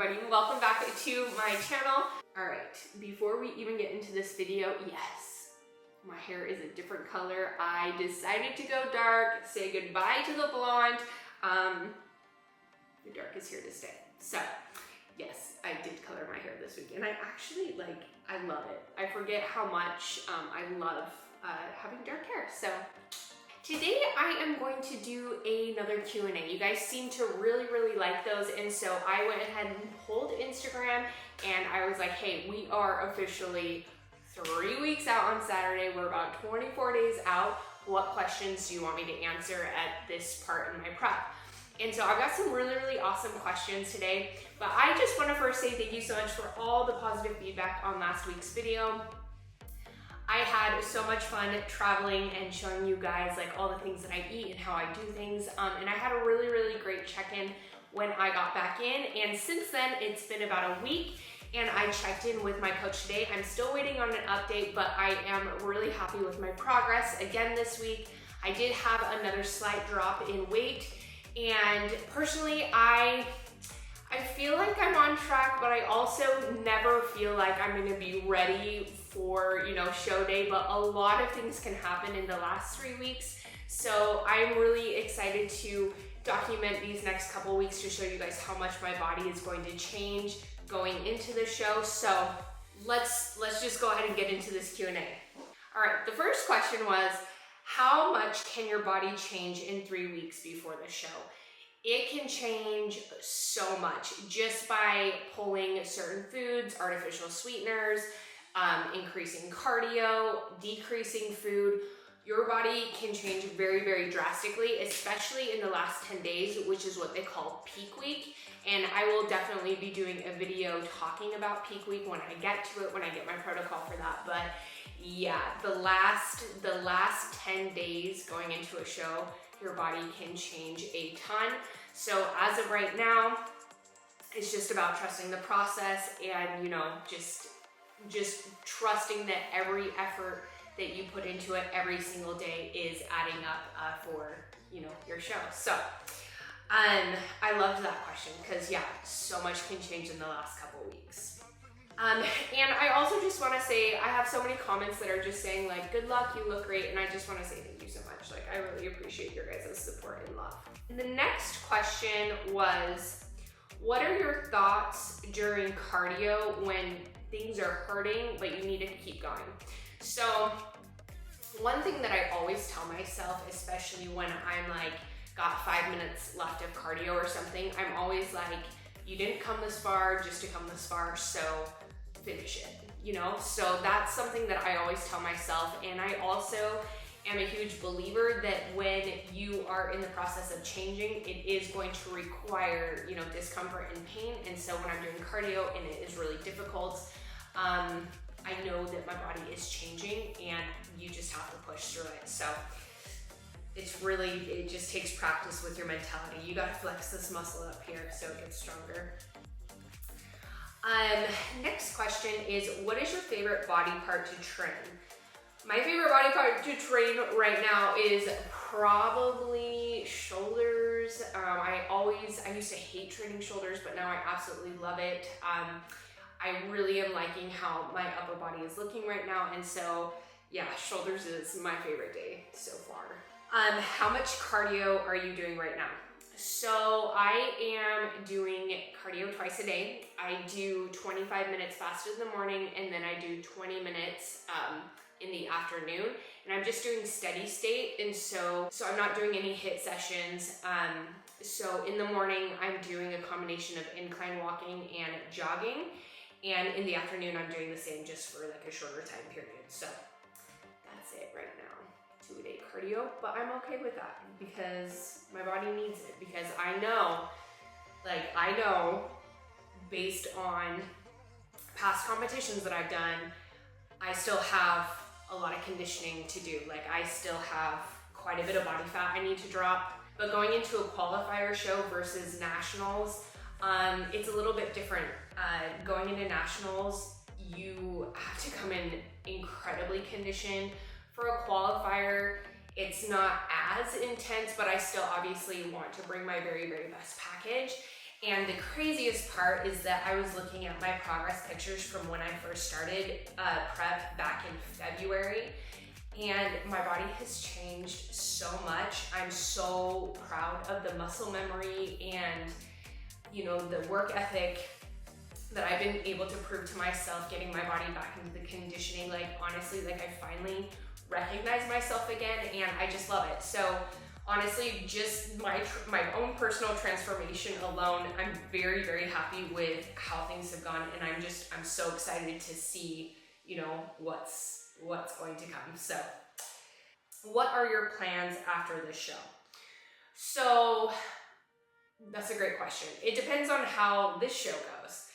everybody, welcome back to my channel. All right, before we even get into this video, yes, my hair is a different color. I decided to go dark, say goodbye to the blonde. The dark is here to stay. So yes, I did color my hair this week and I actually I love it. I forget how much I love having dark hair. So today I am going to do another Q&A. You guys seem to really like those, and so I went ahead and pulled Instagram and I was like, hey, we are officially 3 weeks out on Saturday. We're about 24 days out. What questions do you want me to answer at this part in my prep? And so I've got some really awesome questions today, but I just want to first say thank you so much for all the positive feedback on last week's video. I had so much fun traveling and showing you guys all the things that I eat and how I do things. And I had a really great check-in when I got back in. And since then, it's been about a week and I checked in with my coach today. I'm still waiting on an update, but I am really happy with my progress. Again, this week, I did have another slight drop in weight. And personally, I feel like I'm on track, but I also never feel like I'm gonna be ready for, show day, but a lot of things can happen in the last 3 weeks. So I'm really excited to document these next couple weeks to show you guys how much my body is going to change going into the show. So let's just go ahead and get into this Q&A. All right, the first question was, how much can your body change in 3 weeks before the show? It can change so much just by pulling certain foods, artificial sweeteners, increasing cardio, decreasing food. Your body can change very drastically, especially in the last 10 days, which is what they call peak week. And I will definitely be doing a video talking about peak week when I get to it, when I get my protocol for that. But yeah, the last 10 days going into a show, your body can change a ton. So as of right now, it's just about trusting the process and, just trusting that every effort that you put into it every single day is adding up for, your show. So I loved that question because yeah, so much can change in the last couple weeks. And I also just want to say, I have so many comments that are just saying good luck, you look great. And I just want to say thank you so much. I really appreciate your guys' support and love. And the next question was, what are your thoughts during cardio when things are hurting, but you need to keep going? So one thing that I always tell myself, especially when I'm got 5 minutes left of cardio or something, I'm always you didn't come this far just to come this far, so finish it, So that's something that I always tell myself. And I also am a huge believer that when you are in the process of changing, it is going to require, discomfort and pain. And so when I'm doing cardio and it is really difficult, I know that my body is changing and you just have to push through it. So it just takes practice with your mentality. You gotta flex this muscle up here so it gets stronger. Next question is, what is your favorite body part to train? My favorite body part to train right now is probably shoulders. I used to hate training shoulders, but now I absolutely love it. I really am liking how my upper body is looking right now. And so yeah, shoulders is my favorite day so far. How much cardio are you doing right now? So I am doing cardio twice a day. I do 25 minutes fasted in the morning, and then I do 20 minutes in the afternoon. And I'm just doing steady state, and so I'm not doing any HIIT sessions. So in the morning, I'm doing a combination of incline walking and jogging. And in the afternoon, I'm doing the same just for a shorter time period. So that's it right now. 2-a-day cardio, but I'm okay with that because my body needs it, because I know based on past competitions that I've done, I still have a lot of conditioning to do. I still have quite a bit of body fat I need to drop, but going into a qualifier show versus nationals, it's a little bit different. Going into nationals, you have to come in incredibly conditioned. For a qualifier, it's not as intense, but I still obviously want to bring my very best package. And the craziest part is that I was looking at my progress pictures from when I first started prep back in February, and my body has changed so much. I'm so proud of the muscle memory and, you know, the work ethic that I've been able to prove to myself, getting my body back into the conditioning. Like, honestly, like, I finally recognize myself again, and I just love it. So honestly, just my own personal transformation alone, I'm very, very happy with how things have gone, and I'm so excited to see, you know, what's going to come. So what are your plans after this show? So that's a great question. It depends on how this show goes.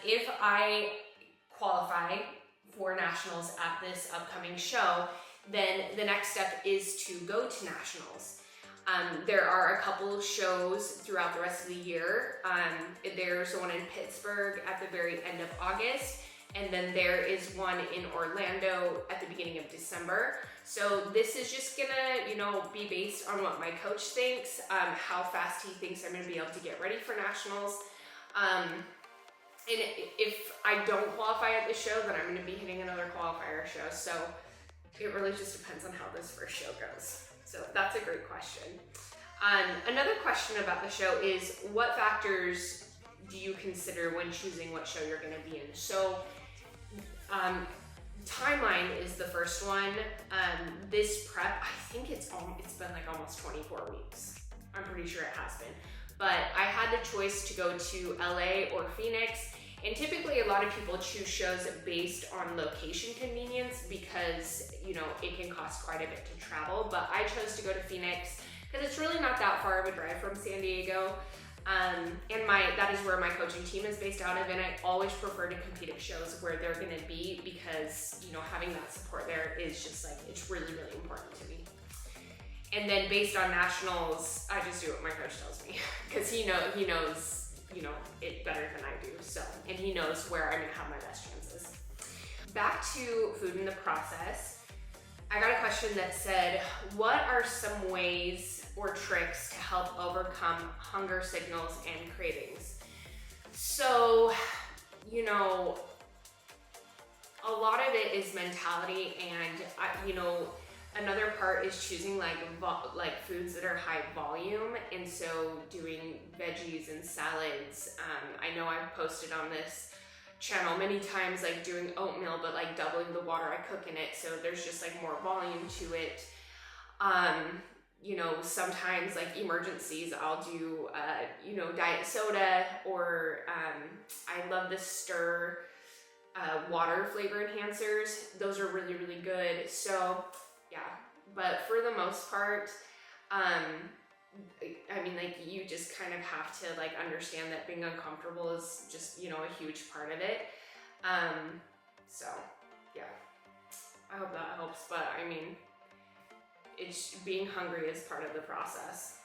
If I qualify for nationals at this upcoming show, then the next step is to go to nationals. There are a couple shows throughout the rest of the year. There's one in Pittsburgh at the very end of August, and then there is one in Orlando at the beginning of December. So this is just gonna, you know, be based on what my coach thinks, how fast he thinks I'm gonna be able to get ready for nationals. And if I don't qualify at this show, then I'm gonna be hitting another qualifier show. So it really just depends on how this first show goes. So that's a great question. Another question about the show is, what factors do you consider when choosing what show you're gonna be in? So timeline is the first one. This prep, I think it's been like almost 24 weeks. I'm pretty sure it has been. But I had the choice to go to LA or Phoenix, and typically a lot of people choose shows based on location convenience because, you know, it can cost quite a bit to travel. But I chose to go to Phoenix because it's really not that far of a drive from San Diego. And that is where my coaching team is based out of, and I always prefer to compete at shows where they're gonna be because, you know, having that support there is just like, it's really, really important to me. And then based on nationals, I just do what my coach tells me because he knows, you know, it better than I do. So, and he knows where I'm gonna have my best chances. Back to food in the process, I got a question that said, what are some ways or tricks to help overcome hunger signals and cravings? So, you know, a lot of it is mentality, and another part is choosing like foods that are high volume, and so doing veggies and salads. I know I've posted on this channel many times, like doing oatmeal, but like doubling the water I cook in it, so there's just like more volume to it. You know, sometimes like emergencies, I'll do diet soda, or I love the Stir water flavor enhancers. Those are really, really good. So yeah, but for the most part, I mean, like, you just kind of have to like understand that being uncomfortable is just, you know, a huge part of it. So yeah, I hope that helps, but I mean, it's being hungry is part of the process.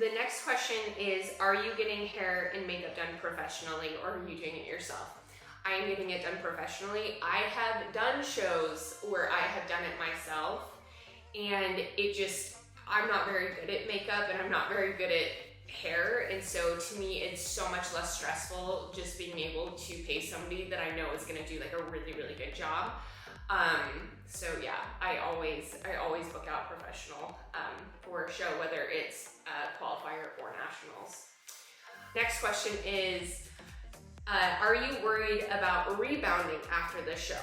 The next question is, are you getting hair and makeup done professionally, or are you doing it yourself? I am getting it done professionally. I have done shows where I have done it myself, and I'm not very good at makeup, and I'm not very good at hair, and so to me it's so much less stressful just being able to pay somebody that I know is gonna do like a really, really good job. So yeah, I always book out professional for a show, whether it's qualifier or nationals. Next question is, are you worried about rebounding after the show?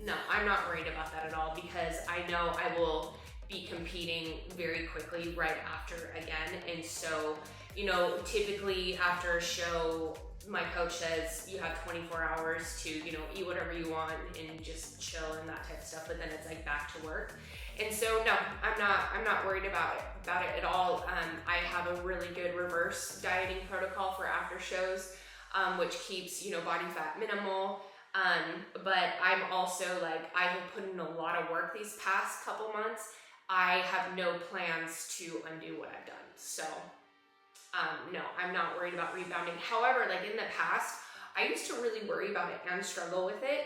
No, I'm not worried about that at all, because I know I will be competing very quickly right after again. And so, you know, typically after a show, my coach says you have 24 hours to, you know, eat whatever you want and just chill and that type of stuff, but then it's like back to work. And so no, I'm not worried about it at all. I have a really good reverse dieting protocol for after shows, which keeps, you know, body fat minimal. But I'm also like, I have put in a lot of work these past couple months. I have no plans to undo what I've done. So no, I'm not worried about rebounding. However, like in the past, I used to really worry about it and struggle with it.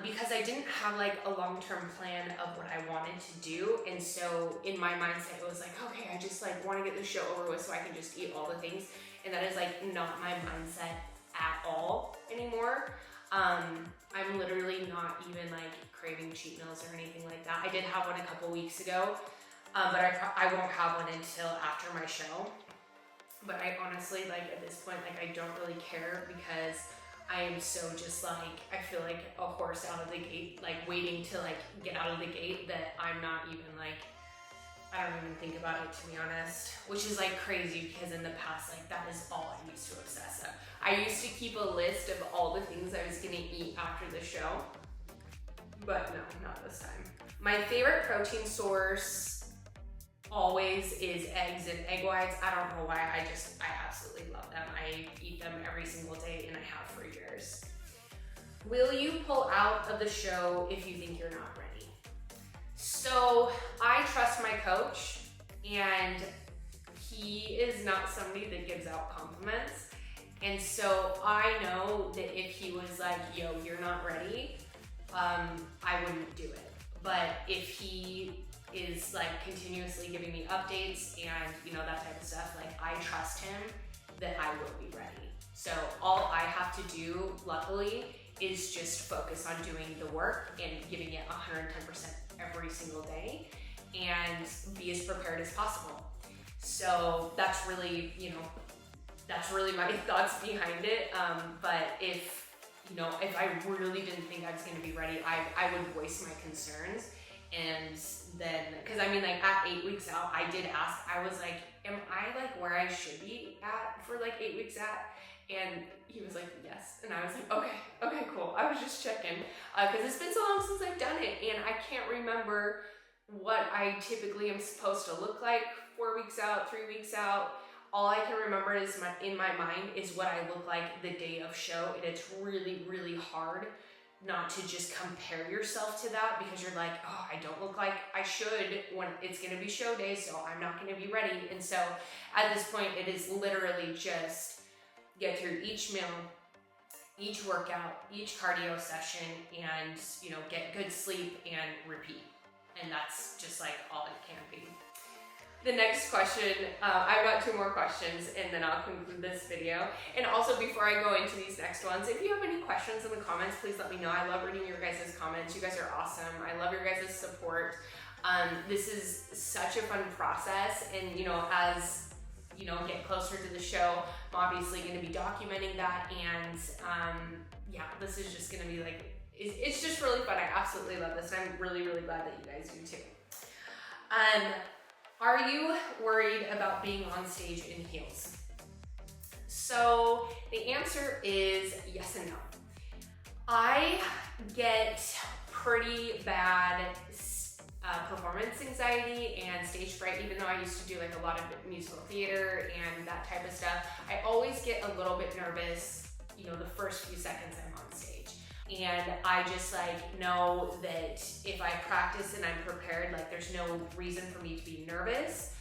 because I didn't have like a long-term plan of what I wanted to do. And so in my mindset, it was like, okay, I just like want to get this show over with so I can just eat all the things. And that is like not my mindset at all anymore. I'm literally not even like craving cheat meals or anything like that. I did have one a couple weeks ago, but I won't have one until after my show. But I honestly, like at this point, like I don't really care because I am so just like, I feel like a horse out of the gate, like waiting to like get out of the gate, that I'm not even like, I don't even think about it, to be honest, which is like crazy because in the past, like that is all I used to obsess on. I used to keep a list of all the things I was gonna eat after the show, but no, not this time. My favorite protein source always is eggs and egg whites. I don't know why, I absolutely love them. I eat them every single day and I have for years. Will you pull out of the show if you think you're not ready? So I trust my coach, and he is not somebody that gives out compliments. And so I know that if he was like, yo, you're not ready, I wouldn't do it. But if he is like continuously giving me updates and you know, that type of stuff, like I trust him that I will be ready. So all I have to do, luckily, is just focus on doing the work and giving it 110% every single day and be as prepared as possible. So that's really, you know, that's really my thoughts behind it. But if, you know, if I really didn't think I was gonna be ready, I would voice my concerns. And then, cause I mean, like at 8 weeks out, I did ask, I was like, am I like where I should be at for like 8 weeks at? And he was like, yes. And I was like, okay, cool. I was just checking. Cause it's been so long since I've done it and I can't remember what I typically am supposed to look like 4 weeks out, 3 weeks out. All I can remember is in my mind is what I look like the day of show. And it's really, really hard not to just compare yourself to that, because you're like, oh, I don't look like I should when it's gonna be show day, so I'm not gonna be ready. And so at this point, it is literally just get through each meal, each workout, each cardio session, and you know, get good sleep and repeat. And that's just like all it can be. The next question, I've got 2 more questions and then I'll conclude this video. And also before I go into these next ones, if you have any questions in the comments, please let me know. I love reading your guys' comments. You guys are awesome. I love your guys' support. This is such a fun process, and you know, as you know, get closer to the show, I'm obviously going to be documenting that, and yeah, this is just going to be like, it's just really fun. I absolutely love this, and I'm really, really glad that you guys do too. Are you worried about being on stage in heels? So the answer is yes and no. I get pretty bad performance anxiety and stage fright, even though I used to do like a lot of musical theater and that type of stuff. I always get a little bit nervous, you know, the first few seconds I'm on stage. And I just like know that if I practice and I'm prepared, like there's no reason for me to be nervous.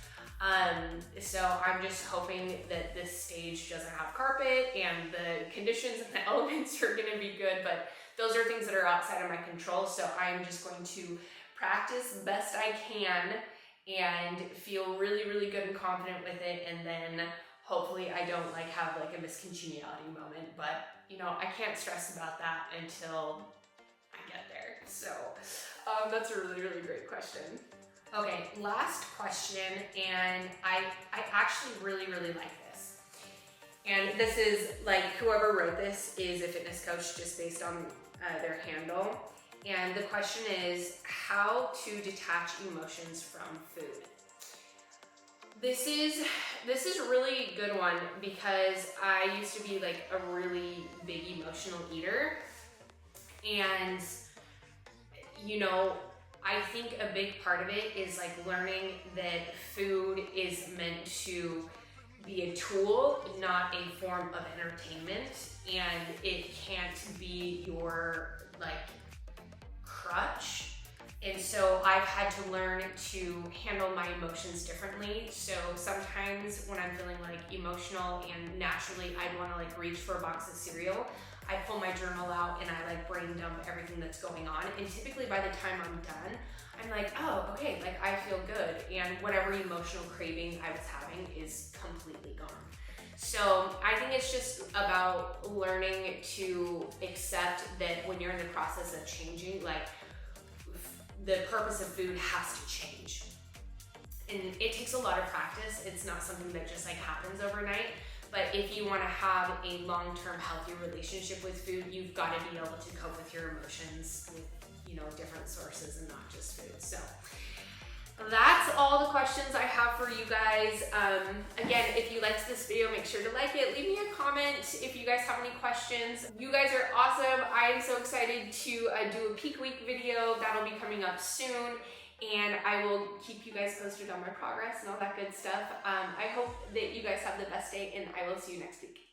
So I'm just hoping that this stage doesn't have carpet and the conditions and the elements are gonna be good, but those are things that are outside of my control. So I'm just going to practice best I can and feel really, really good and confident with it. And then hopefully I don't like have like a miscongeniality moment, but you know, I can't stress about that until I get there. So that's a really, really great question. Okay, last question, and I actually really, really like this. And this is like, whoever wrote this is a fitness coach just based on their handle. And the question is, how to detach emotions from food. This is a really good one because I used to be like a really big emotional eater, and you know, I think a big part of it is like learning that food is meant to be a tool, not a form of entertainment, and it can't be your like crutch. And so I've had to learn to handle my emotions differently. So sometimes when I'm feeling like emotional and naturally I'd want to like reach for a box of cereal, I pull my journal out and I like brain dump everything that's going on. And typically by the time I'm done, I'm like, oh, okay, like I feel good. And whatever emotional craving I was having is completely gone. So I think it's just about learning to accept that when you're in the process of changing, like the purpose of food has to change. And it takes a lot of practice. It's not something that just like happens overnight. But if you want to have a long-term healthy relationship with food, you've got to be able to cope with your emotions with, you know, different sources and not just food. So that's all the questions I have for you guys. Again, if you liked this video, make sure to like it. Leave me a comment if you guys have any questions. You guys are awesome. I am so excited to do a peak week video. That'll be coming up soon. And I will keep you guys posted on my progress and all that good stuff. I hope that you guys have the best day, and I will see you next week.